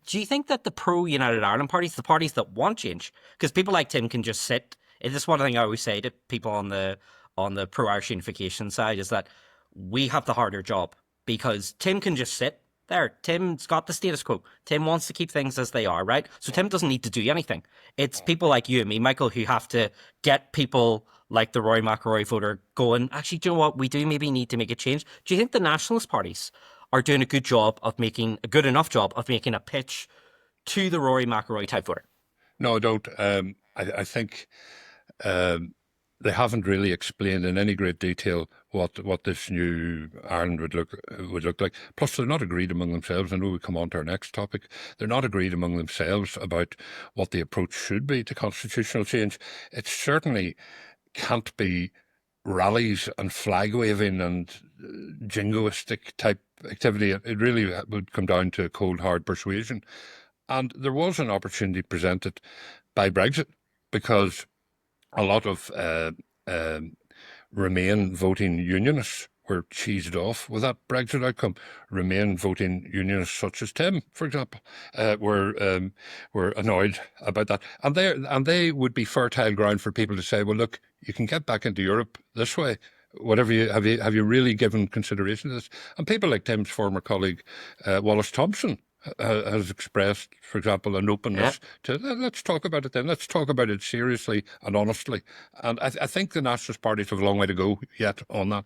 Do you think that the pro-United Ireland parties, the parties that want change, because people like Tim can just sit. This is one thing I always say to people on the pro-Irish unification side is that we have the harder job because Tim can just sit there. Tim's got the status quo. Tim wants to keep things as they are, right? So Tim doesn't need to do anything. It's people like you and me, Michael, who have to get people like the Rory McIlroy voter going. Actually, do you know what? We do maybe need to make a change. Do you think the nationalist parties are doing a good job of making a good enough job of making a pitch to the Rory McIlroy type voter? No, I don't. I think they haven't really explained in any great detail what this new Ireland would look like. Plus, they're not agreed among themselves. I know we come on to our next topic. They're not agreed among themselves about what the approach should be to constitutional change. It certainly can't be rallies and flag waving and jingoistic type activity. It really would come down to cold hard persuasion. And there was an opportunity presented by Brexit because a lot of Remain voting unionists were cheesed off with that Brexit outcome. Remain voting unionists, such as Tim, for example, were annoyed about that, and they would be fertile ground for people to say, "Well, look, you can get back into Europe this way." Whatever have you really given consideration to this? And people like Tim's former colleague Wallace Thompson has expressed, for example, an Yeah. openness to let's talk about it then. Let's talk about it seriously and honestly. And I think the Nationalist parties have a long way to go yet on that.